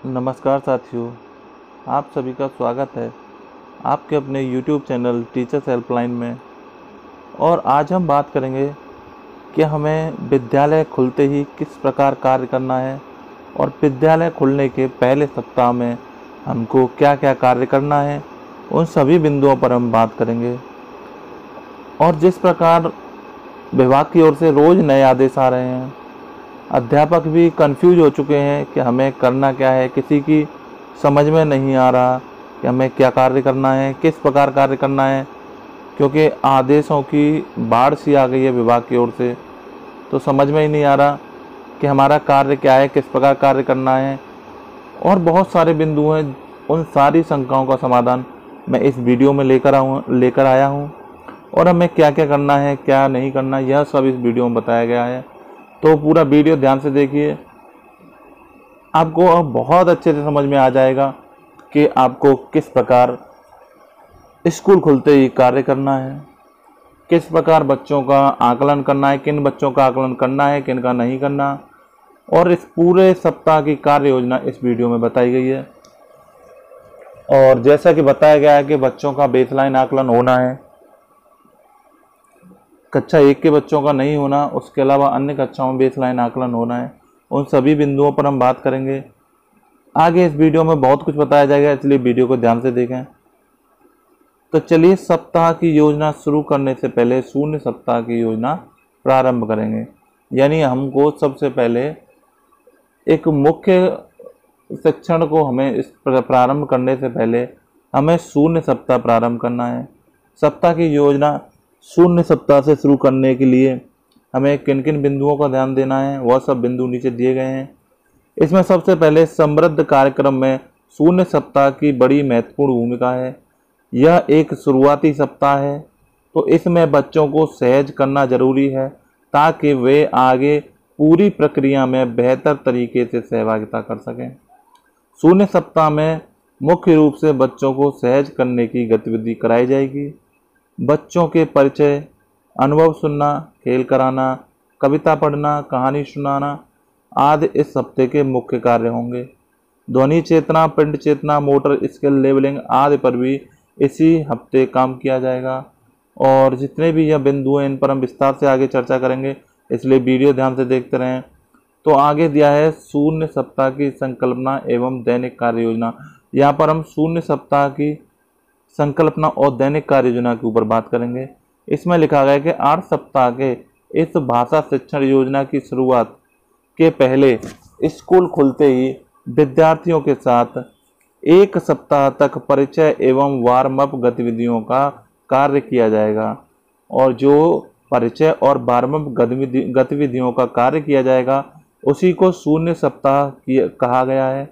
नमस्कार साथियों, आप सभी का स्वागत है आपके अपने YouTube चैनल टीचर्स हेल्पलाइन में। और आज हम बात करेंगे कि हमें विद्यालय खुलते ही किस प्रकार कार्य करना है और विद्यालय खुलने के पहले सप्ताह में हमको क्या क्या कार्य करना है, उन सभी बिंदुओं पर हम बात करेंगे। और जिस प्रकार विभाग की ओर से रोज़ नए आदेश आ रहे हैं, अध्यापक भी कंफ्यूज हो चुके हैं कि हमें करना क्या है। किसी की समझ में नहीं आ रहा कि हमें क्या कार्य करना है, किस प्रकार कार्य करना है, क्योंकि आदेशों की बाढ़ सी आ गई है विभाग की ओर से। तो समझ में ही नहीं आ रहा कि हमारा कार्य क्या है, किस प्रकार कार्य करना है। और बहुत सारे बिंदु हैं, उन सारी शंकाओं का समाधान मैं इस वीडियो में लेकर आया हूँ। और हमें क्या क्या करना है, क्या नहीं करना, यह सब इस वीडियो में बताया गया है। तो पूरा वीडियो ध्यान से देखिए, आपको अब बहुत अच्छे से समझ में आ जाएगा कि आपको किस प्रकार स्कूल खुलते ही कार्य करना है, किस प्रकार बच्चों का आकलन करना है, किन बच्चों का आकलन करना है, किन का नहीं करना। और इस पूरे सप्ताह की कार्य योजना इस वीडियो में बताई गई है। और जैसा कि बताया गया है कि बच्चों का बेसलाइन आकलन होना है, कक्षा 1 के बच्चों का नहीं होना, उसके अलावा अन्य कक्षाओं में बेसलाइन आकलन होना है। उन सभी बिंदुओं पर हम बात करेंगे। आगे इस वीडियो में बहुत कुछ बताया जाएगा, इसलिए वीडियो को ध्यान से देखें। तो चलिए, सप्ताह की योजना शुरू करने से पहले शून्य सप्ताह की योजना प्रारंभ करेंगे। यानी हमको सबसे पहले एक मुख्य शिक्षण को हमें इस प्रारंभ करने से पहले हमें शून्य सप्ताह प्रारंभ करना है। सप्ताह की योजना शून्य सप्ताह से शुरू करने के लिए हमें किन किन बिंदुओं का ध्यान देना है, वह सब बिंदु नीचे दिए गए हैं। इसमें सबसे पहले समृद्ध कार्यक्रम में शून्य सप्ताह की बड़ी महत्वपूर्ण भूमिका है। यह एक शुरुआती सप्ताह है, तो इसमें बच्चों को सहज करना जरूरी है ताकि वे आगे पूरी प्रक्रिया में बेहतर तरीके से सहभागिता कर सकें। शून्य सप्ताह में मुख्य रूप से बच्चों को सहज करने की गतिविधि कराई जाएगी। बच्चों के परिचय, अनुभव सुनना, खेल कराना, कविता पढ़ना, कहानी सुनाना आदि इस हफ्ते के मुख्य कार्य होंगे। ध्वनि चेतना, पिंड चेतना, मोटर स्किल लेवलिंग आदि पर भी इसी हफ्ते काम किया जाएगा। और जितने भी यह बिंदु हैं, इन पर हम विस्तार से आगे चर्चा करेंगे, इसलिए वीडियो ध्यान से देखते रहें। तो आगे दिया है शून्य सप्ताह की संकल्पना एवं दैनिक कार्य योजना। यहाँ पर हम शून्य सप्ताह की संकल्पना और दैनिक कार्य योजना के ऊपर बात करेंगे। इसमें लिखा गया है कि 8 सप्ताह के इस भाषा शिक्षण योजना की शुरुआत के पहले स्कूल खुलते ही विद्यार्थियों के साथ 1 सप्ताह तक परिचय एवं वार्म अप गतिविधियों का कार्य किया जाएगा। और जो परिचय और वार्म अप गतिविधियों का कार्य किया जाएगा, उसी को शून्य सप्ताह कहा गया है।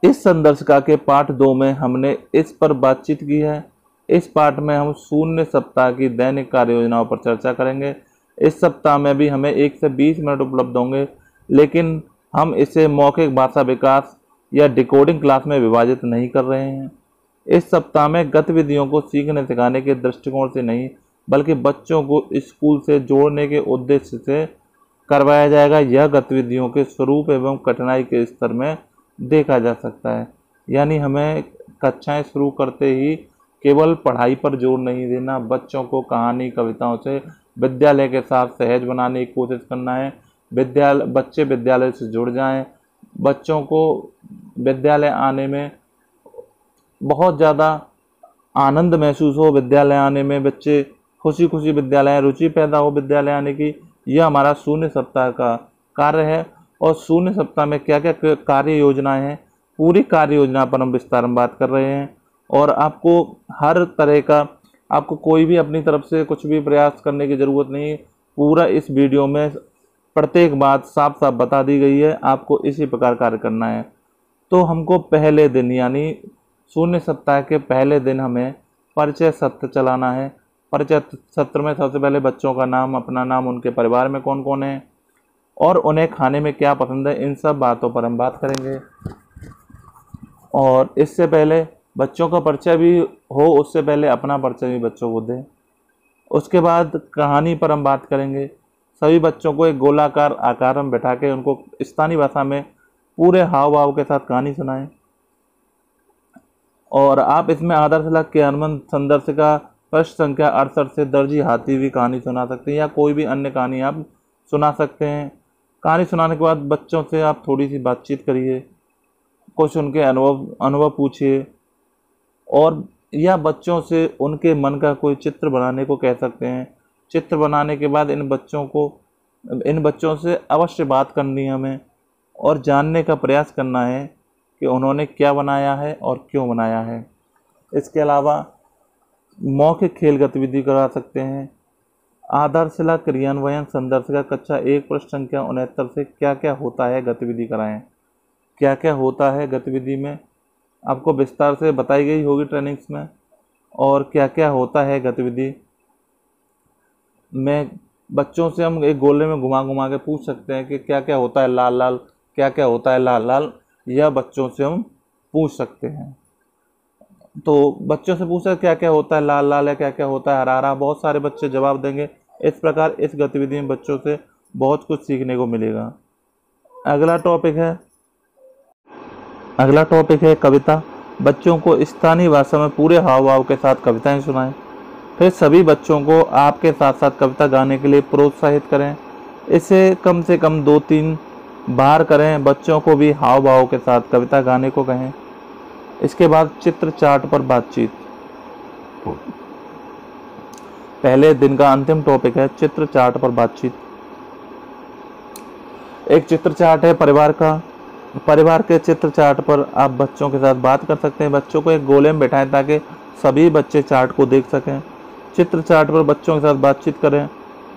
इस संदर्शिका के पाठ 2 में हमने इस पर बातचीत की है। इस पाठ में हम शून्य सप्ताह की दैनिक कार्य योजनाओं पर चर्चा करेंगे। इस सप्ताह में भी हमें 1 से 20 मिनट उपलब्ध होंगे, लेकिन हम इसे मौखिक भाषा विकास या डिकोडिंग क्लास में विभाजित नहीं कर रहे हैं। इस सप्ताह में गतिविधियों को सीखने सिखाने के दृष्टिकोण से नहीं, बल्कि बच्चों को स्कूल से जोड़ने के उद्देश्य से करवाया जाएगा। यह गतिविधियों के स्वरूप एवं कठिनाई के स्तर में देखा जा सकता है। यानी हमें कक्षाएं शुरू करते ही केवल पढ़ाई पर जोर नहीं देना, बच्चों को कहानी, कविताओं से विद्यालय के साथ सहज बनाने की कोशिश करना है। बच्चे विद्यालय से जुड़ जाएं, बच्चों को विद्यालय आने में बहुत ज़्यादा आनंद महसूस हो, विद्यालय आने में बच्चे खुशी खुशी विद्यालय, रुचि पैदा हो विद्यालय आने की। यह हमारा शून्य सप्ताह का कार्य है। और शून्य सप्ताह में क्या क्या कार्य योजनाएं हैं, पूरी कार्य योजना पर हम विस्तार में बात कर रहे हैं। और आपको हर तरह का, आपको कोई भी अपनी तरफ से कुछ भी प्रयास करने की ज़रूरत नहीं। पूरा इस वीडियो में प्रत्येक बात साफ साफ बता दी गई है, आपको इसी प्रकार कार्य करना है। तो हमको पहले दिन यानी शून्य सप्ताह के पहले दिन हमें परिचय सत्र चलाना है। परिचय सत्र में सबसे पहले बच्चों का नाम, अपना नाम, उनके परिवार में कौन कौन है और उन्हें खाने में क्या पसंद है, इन सब बातों पर हम बात करेंगे। और इससे पहले बच्चों का परिचय भी हो, उससे पहले अपना परिचय भी बच्चों को दें। उसके बाद कहानी पर हम बात करेंगे। सभी बच्चों को एक गोलाकार आकार में बैठा के उनको स्थानीय भाषा में पूरे हाव भाव के साथ कहानी सुनाएं। और आप इसमें आदर्श क्रियान्वयन संदर्शिका पृष्ठ संख्या 68 से दर्जी हाथी भी कहानी सुना सकते हैं, या कोई भी अन्य कहानी आप सुना सकते हैं। कहानी सुनाने के बाद बच्चों से आप थोड़ी सी बातचीत करिए, कुछ उनके अनुभव पूछिए, और या बच्चों से उनके मन का कोई चित्र बनाने को कह सकते हैं। चित्र बनाने के बाद इन बच्चों से अवश्य बात करनी है हमें, और जानने का प्रयास करना है कि उन्होंने क्या बनाया है और क्यों बनाया है। इसके अलावा मौखिक खेल गतिविधि करा सकते हैं। आधारशिला क्रियान्वयन संदर्शिका कक्षा 1 पृष्ठ संख्या 69 से क्या क्या होता है गतिविधि कराएं। क्या क्या होता है गतिविधि में आपको विस्तार से बताई गई होगी ट्रेनिंग्स में, और क्या क्या होता है गतिविधि में बच्चों से हम एक गोले में घुमा घुमा के पूछ सकते हैं कि क्या क्या होता है लाल लाल, क्या क्या होता है लाल लाल, यह बच्चों से हम पूछ सकते हैं। तो बच्चों से पूछा क्या क्या होता है लाल लाल, या क्या क्या होता है हरा हरा, बहुत सारे बच्चे जवाब देंगे। इस प्रकार इस गतिविधि में बच्चों से बहुत कुछ सीखने को मिलेगा। अगला टॉपिक है कविता। बच्चों को स्थानीय भाषा में पूरे हाव भाव के साथ कविताएं सुनाएं। फिर सभी बच्चों को आपके साथ साथ कविता गाने के लिए प्रोत्साहित करें। इसे कम से कम 2-3 बार करें। बच्चों को भी हाव भाव के साथ कविता गाने को कहें। इसके बाद चित्र चार्ट पर बातचीत। पहले दिन का अंतिम टॉपिक है चित्र चार्ट पर बातचीत। एक चित्र चार्ट है परिवार के चित्र चार्ट पर आप बच्चों के साथ बात कर सकते हैं। बच्चों को एक गोले में बैठाएं ताकि सभी बच्चे चार्ट को देख सकें। चित्र चार्ट पर बच्चों के साथ बातचीत करें।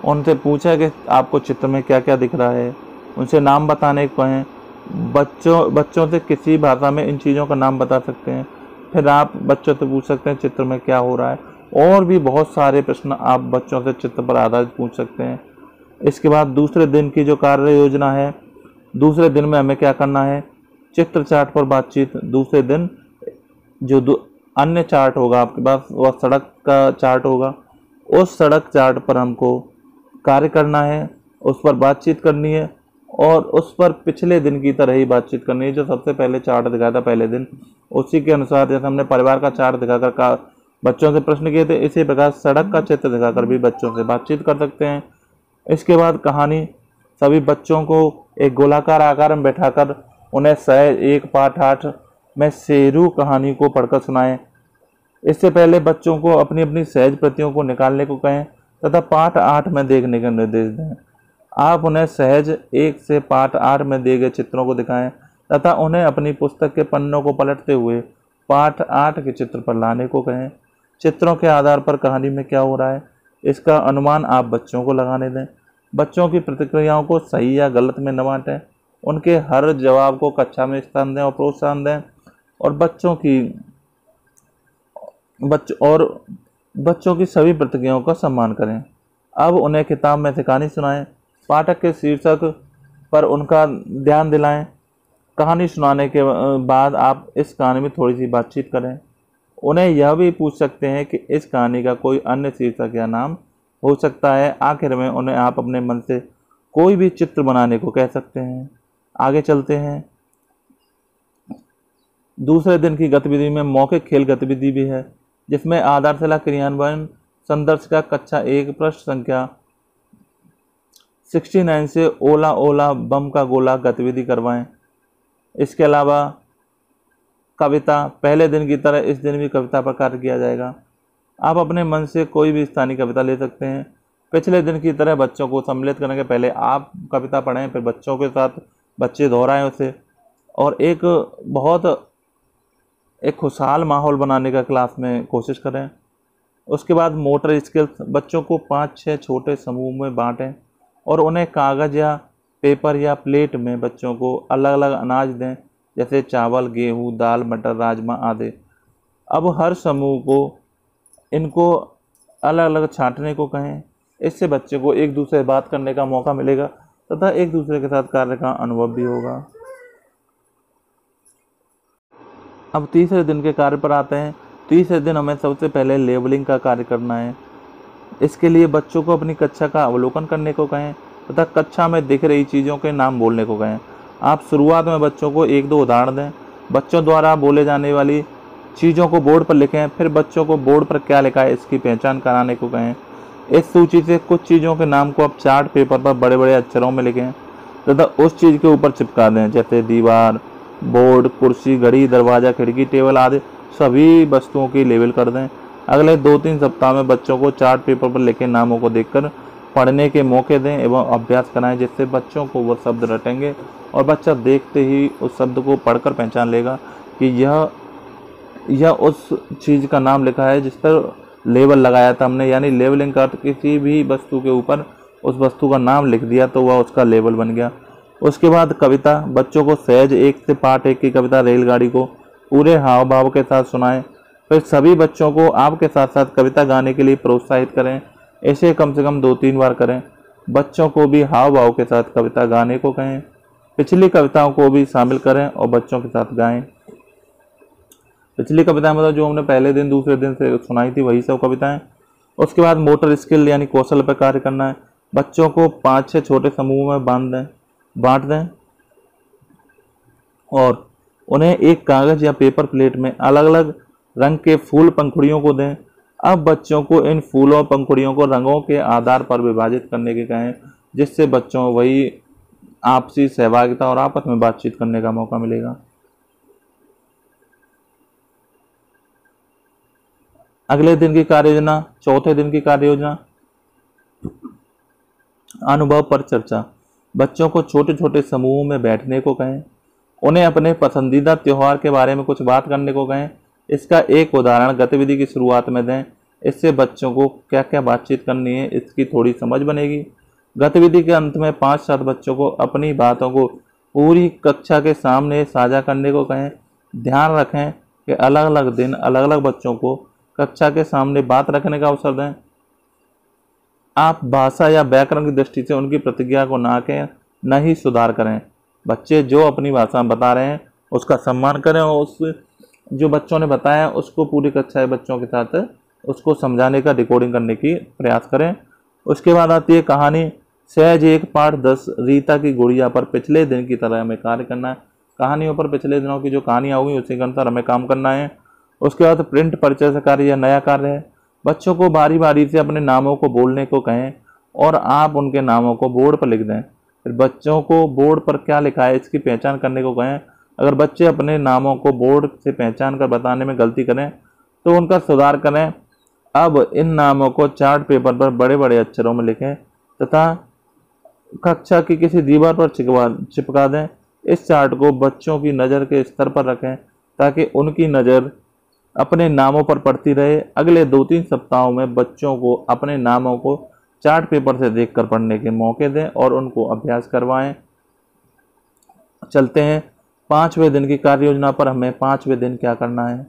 उनसे पूछा कि आपको चित्र में क्या क्या दिख रहा है, उनसे नाम बताने को कहें। बच्चों से किसी भाषा में इन चीज़ों का नाम बता सकते हैं। फिर आप बच्चों से पूछ सकते हैं चित्र में क्या हो रहा है, और भी बहुत सारे प्रश्न आप बच्चों से चित्र पर आधारित पूछ सकते हैं। इसके बाद दूसरे दिन की जो कार्य योजना है, दूसरे दिन में हमें क्या करना है, चित्र चार्ट पर बातचीत। दूसरे दिन जो अन्य चार्ट होगा आपके पास, वह सड़क का चार्ट होगा। उस सड़क चार्ट पर हमको कार्य करना है, उस पर बातचीत करनी है, और उस पर पिछले दिन की तरह ही बातचीत करनी है। जो सबसे पहले चार्ट दिखाया था पहले दिन, उसी के अनुसार जैसे हमने परिवार का चार्ट दिखाकर बच्चों से प्रश्न किए थे, इसी प्रकार सड़क का चित्र दिखाकर भी बच्चों से बातचीत कर सकते हैं। इसके बाद कहानी। सभी बच्चों को एक गोलाकार आकार में बैठाकर उन्हें सहज 1 पाठ 8 में शेरू कहानी को पढ़कर सुनाएं। इससे पहले बच्चों को अपनी अपनी सहज प्रतियों को निकालने को कहें तथा पाठ 8 में देखने का निर्देश दें। आप उन्हें सहज 1 से पाठ 8 में दिए गए चित्रों को दिखाएं तथा उन्हें अपनी पुस्तक के पन्नों को पलटते हुए पाठ 8 के चित्र पर लाने को कहें। चित्रों के आधार पर कहानी में क्या हो रहा है, इसका अनुमान आप बच्चों को लगाने दें। बच्चों की प्रतिक्रियाओं को सही या गलत में न बांटें। उनके हर जवाब को कक्षा में स्थान दें और प्रोत्साहन दें, और बच्चों की सभी प्रतिक्रियाओं का सम्मान करें। अब उन्हें किताब में से कहानी सुनाएं। पाठक के शीर्षक पर उनका ध्यान दिलाएं। कहानी सुनाने के बाद आप इस कहानी में थोड़ी सी बातचीत करें। उन्हें यह भी पूछ सकते हैं कि इस कहानी का कोई अन्य शीर्षक या नाम हो सकता है। आखिर में उन्हें आप अपने मन से कोई भी चित्र बनाने को कह सकते हैं। आगे चलते हैं। दूसरे दिन की गतिविधि में मौखिक खेल गतिविधि भी है, जिसमें आधारशिला क्रियान्वयन संदर्शिका कक्षा 1 पृष्ठ संख्या 69 से ओला ओला बम का गोला गतिविधि करवाएं। इसके अलावा कविता। पहले दिन की तरह इस दिन भी कविता पर कार्य किया जाएगा। आप अपने मन से कोई भी स्थानीय कविता ले सकते हैं। पिछले दिन की तरह बच्चों को सम्मिलित करने के पहले आप कविता पढ़ें, फिर बच्चों के साथ बच्चे दोहराएं उसे, और एक खुशहाल माहौल बनाने का क्लास में कोशिश करें। उसके बाद मोटर स्किल्स। बच्चों को 5-6 छोटे समूह में बांटें और उन्हें कागज़ या पेपर या प्लेट में बच्चों को अलग अलग अनाज दें, जैसे चावल, गेहूँ, दाल, मटर, राजमा आदि। अब हर समूह को इनको अलग अलग छांटने को कहें। इससे बच्चे को एक दूसरे से बात करने का मौका मिलेगा तथा एक दूसरे के साथ कार्य का अनुभव भी होगा। अब तीसरे दिन के कार्य पर आते हैं। तीसरे दिन हमें सबसे पहले लेबलिंग का कार्य करना है। इसके लिए बच्चों को अपनी कक्षा का अवलोकन करने को कहें तथा कक्षा में दिख रही चीज़ों के नाम बोलने को कहें। आप शुरुआत में बच्चों को 1-2 उदाहरण दें। बच्चों द्वारा बोले जाने वाली चीज़ों को बोर्ड पर लिखें, फिर बच्चों को बोर्ड पर क्या लिखा है इसकी पहचान कराने को कहें। इस सूची से कुछ चीज़ों के नाम को आप चार्ट पेपर पर बड़े बड़े अक्षरों में लिखें तथा उस चीज़ के ऊपर चिपका दें, जैसे दीवार, बोर्ड, कुर्सी, घड़ी, दरवाज़ा, खिड़की, टेबल आदि सभी वस्तुओं की लेबल कर दें। अगले 2-3 सप्ताह में बच्चों को चार्ट पेपर पर लिखे नामों को देखकर पढ़ने के मौके दें एवं अभ्यास कराएं, जिससे बच्चों को वो शब्द रटेंगे और बच्चा देखते ही उस शब्द को पढ़कर पहचान लेगा कि यह उस चीज़ का नाम लिखा है जिस पर लेबल लगाया था हमने। यानी लेबलिंग का अर्थ किसी भी वस्तु के ऊपर उस वस्तु का नाम लिख दिया तो वह उसका लेबल बन गया। उसके बाद कविता, बच्चों को सहज 1 से पाठ 1 की कविता रेलगाड़ी को पूरे हाव भाव के साथ सुनाएं। फिर सभी बच्चों को आपके साथ साथ कविता गाने के लिए प्रोत्साहित करें। ऐसे कम से कम 2-3 बार करें। बच्चों को भी हाव भाव के साथ कविता गाने को कहें। पिछली कविताओं को भी शामिल करें और बच्चों के साथ गाएं। पिछली कविताएं मतलब जो हमने पहले दिन दूसरे दिन से सुनाई थी वही सब कविताएं। उसके बाद मोटर स्किल यानी कौशल पर कार्य करना है। बच्चों को 5-6 छोटे समूह में बांट दें और उन्हें एक कागज या पेपर प्लेट में अलग अलग रंग के फूल पंखुड़ियों को दें। अब बच्चों को इन फूलों पंखुड़ियों को रंगों के आधार पर विभाजित करने के कहें, जिससे बच्चों वही आपसी सहभागिता और आपस में बातचीत करने का मौका मिलेगा। अगले दिन की कार्य योजना, चौथे दिन की कार्य योजना, अनुभव पर चर्चा। बच्चों को छोटे छोटे समूहों में बैठने को कहें। उन्हें अपने पसंदीदा त्योहार के बारे में कुछ बात करने को कहें। इसका एक उदाहरण गतिविधि की शुरुआत में दें। इससे बच्चों को क्या क्या बातचीत करनी है इसकी थोड़ी समझ बनेगी। गतिविधि के अंत में 5-7 बच्चों को अपनी बातों को पूरी कक्षा के सामने साझा करने को कहें। ध्यान रखें कि अलग अलग दिन अलग अलग बच्चों को कक्षा के सामने बात रखने का अवसर दें। आप भाषा या व्याकरण की दृष्टि से उनकी प्रतिक्रिया को न ही सुधार करें। बच्चे जो अपनी भाषा में बता रहे हैं उसका सम्मान करें और उस जो बच्चों ने बताया उसको पूरी कक्षा के बच्चों के साथ उसको समझाने का रिकॉर्डिंग करने की प्रयास करें। उसके बाद आती है कहानी। सहज 1 पाठ 10 रीता की गुड़िया पर पिछले दिन की तरह हमें कार्य करना है। कहानियों पर पिछले दिनों की जो कहानियाँ होगी उसी के अनुसार हमें काम करना है। उसके बाद प्रिंट परिचय से कार्य या नया कार्य है। बच्चों को बारी बारी से अपने नामों को बोलने को कहें और आप उनके नामों को बोर्ड पर लिख दें। फिर बच्चों को बोर्ड पर क्या लिखा है इसकी पहचान करने को कहें। अगर बच्चे अपने नामों को बोर्ड से पहचान कर बताने में गलती करें तो उनका सुधार करें। अब इन नामों को चार्ट पेपर पर बड़े बड़े अक्षरों में लिखें तथा कक्षा की किसी दीवार पर चिपका दें। इस चार्ट को बच्चों की नज़र के स्तर पर रखें ताकि उनकी नज़र अपने नामों पर पड़ती रहे। अगले 2-3 सप्ताहों में बच्चों को अपने नामों को चार्ट पेपर से देखकर पढ़ने के मौके दें और उनको अभ्यास करवाएं। चलते हैं 5वें दिन की कार्य योजना पर। हमें 5वें दिन क्या करना है।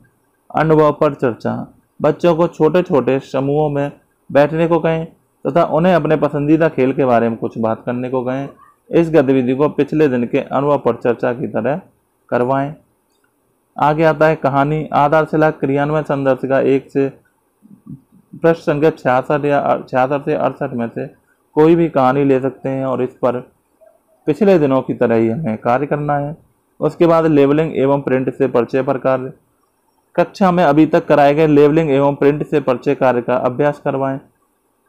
अनुभव पर चर्चा। बच्चों को छोटे छोटे समूहों में बैठने को कहें तथा उन्हें अपने पसंदीदा खेल के बारे में कुछ बात करने को कहें। इस गतिविधि को पिछले दिन के अनुभव पर चर्चा की तरह करवाएं। आगे आता है कहानी। आधारशिला क्रियान्वयन संदर्शिका 1 से प्रश्न संख्या 66 से 68 में से कोई भी कहानी ले सकते हैं और इस पर पिछले दिनों की तरह ही हमें कार्य करना है। उसके बाद लेबलिंग एवं प्रिंट से परिचय पर कार्य। कक्षा में अभी तक कराए गए लेबलिंग एवं प्रिंट से परिचय कार्य का अभ्यास करवाएं।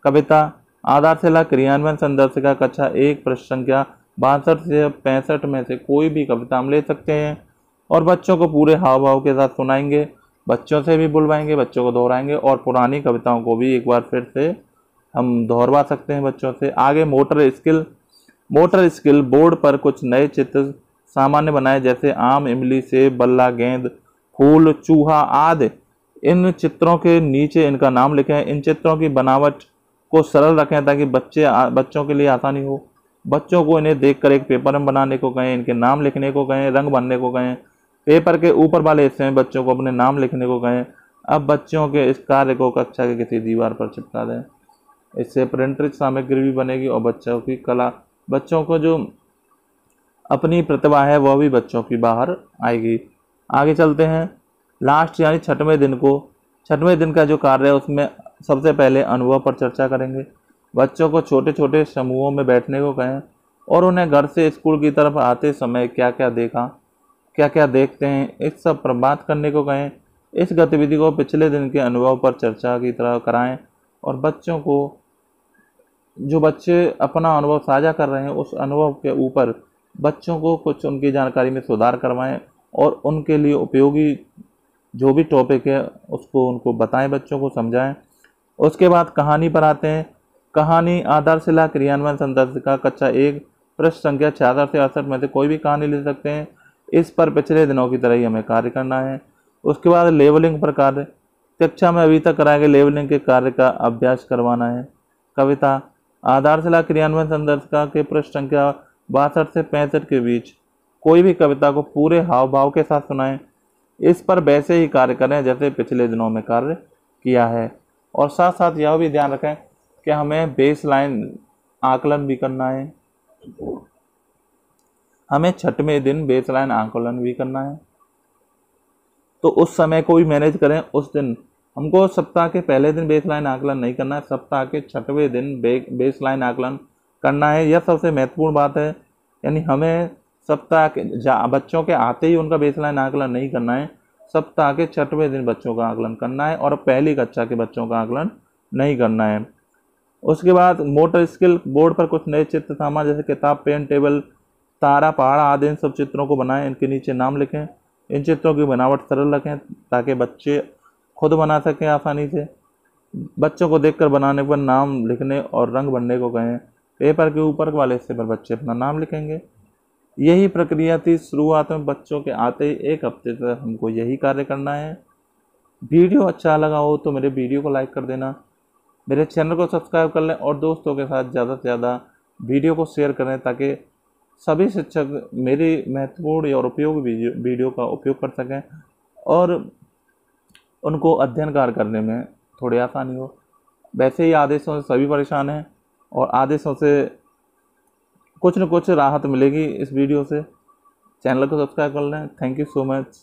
कविता। आधारशिला क्रियान्वयन संदर्शिका कक्षा 1 प्रश्न संख्या 62 से 65 में से कोई भी कविता हम ले सकते हैं और बच्चों को पूरे हाव भाव के साथ सुनाएंगे। बच्चों से भी बुलवाएंगे, बच्चों को दोहराएंगे और पुरानी कविताओं को भी एक बार फिर से हम दोहरवा सकते हैं बच्चों से। आगे मोटर स्किल बोर्ड पर कुछ नए चित्र सामान्य बनाए, जैसे आम, इमली, सेब, बल्ला, गेंद, फूल, चूहा आदि। इन चित्रों के नीचे इनका नाम लिखें। इन चित्रों की बनावट को सरल रखें ताकि बच्चों के लिए आसानी हो। बच्चों को इन्हें देखकर एक पेपर में बनाने को कहें, इनके नाम लिखने को कहें, रंग भरने को कहें। पेपर के ऊपर वाले हिस्से में बच्चों को अपने नाम लिखने को कहें। अब बच्चों के इस कार्य को कक्षा के किसी दीवार पर चिपका दें। इससे प्रिंटेड सामग्री भी बनेगी और बच्चों की कला, बच्चों को जो अपनी प्रतिभा है वह भी बच्चों की बाहर आएगी। आगे चलते हैं लास्ट यानी 6वें दिन को। 6वें दिन का जो कार्य है उसमें सबसे पहले अनुभव पर चर्चा करेंगे। बच्चों को छोटे छोटे समूहों में बैठने को कहें और उन्हें घर से स्कूल की तरफ आते समय क्या क्या देखा, क्या क्या देखते हैं, इस सब पर बात करने को कहें। इस गतिविधि को पिछले दिन के अनुभव पर चर्चा की तरह कराएं और बच्चों को, जो बच्चे अपना अनुभव साझा कर रहे हैं उस अनुभव के ऊपर बच्चों को कुछ उनकी जानकारी में सुधार करवाएं और उनके लिए उपयोगी जो भी टॉपिक है उसको उनको बताएं, बच्चों को समझाएं। उसके बाद कहानी पर आते हैं। कहानी आधारशिला क्रियान्वयन संदर्शिका कक्षा 1 पृष्ठ संख्या 66 से 68 में से कोई भी कहानी ले सकते हैं। इस पर पिछले दिनों की तरह ही हमें कार्य करना है। उसके बाद लेवलिंग पर कार्य, कक्षा में अभी तक कराए गए लेवलिंग के कार्य का अभ्यास करवाना है। कविता, आधारशिला क्रियान्वयन संदर्शिका के पृष्ठ संख्या 62 से 65 के बीच कोई भी कविता को पूरे हाव भाव के साथ सुनाएं। इस पर वैसे ही कार्य करें जैसे पिछले दिनों में कार्य किया है। और साथ साथ यह भी ध्यान रखें कि हमें बेसलाइन आकलन भी करना है। हमें 6वें दिन बेसलाइन आकलन भी करना है, तो उस समय को भी मैनेज करें। उस दिन हमको सप्ताह के पहले दिन बेसलाइन आकलन नहीं करना है, सप्ताह के 6वें दिन बेसलाइन आकलन करना है। यह सबसे महत्वपूर्ण बात है। यानी हमें सप्ताह के बच्चों के आते ही उनका बेसलाइन आकलन नहीं करना है, सप्ताह के 6वें दिन बच्चों का आकलन करना है और पहली कक्षा के बच्चों का आकलन नहीं करना है। उसके बाद मोटर स्किल, बोर्ड पर कुछ नए चित्र सामान जैसे किताब, पेन, टेबल, तारा, पहाड़ आदि इन सब चित्रों को बनाएं। इनके नीचे नाम लिखें। इन चित्रों की बनावट सरल रखें ताकि बच्चे खुद बना सकें आसानी से। बच्चों को देखकर बनाने पर नाम लिखने और रंग भरने को कहें। पेपर के ऊपर वाले हिस्से पर बच्चे अपना नाम लिखेंगे। यही प्रक्रिया थी। शुरुआत में बच्चों के आते ही 1 हफ्ते तक हमको यही कार्य करना है। वीडियो अच्छा लगा हो तो मेरे वीडियो को लाइक कर देना, मेरे चैनल को सब्सक्राइब कर लें और दोस्तों के साथ ज़्यादा से ज़्यादा वीडियो को शेयर करें ताकि सभी शिक्षक मेरी महत्वपूर्ण और उपयोगी वीडियो का उपयोग कर सकें और उनको अध्ययन कार्य करने में थोड़ी आसानी हो। वैसे ही आदेशों से सभी परेशान हैं और आदेशों से कुछ न कुछ राहत मिलेगी इस वीडियो से। चैनल को सब्सक्राइब कर लें। Thank you so much.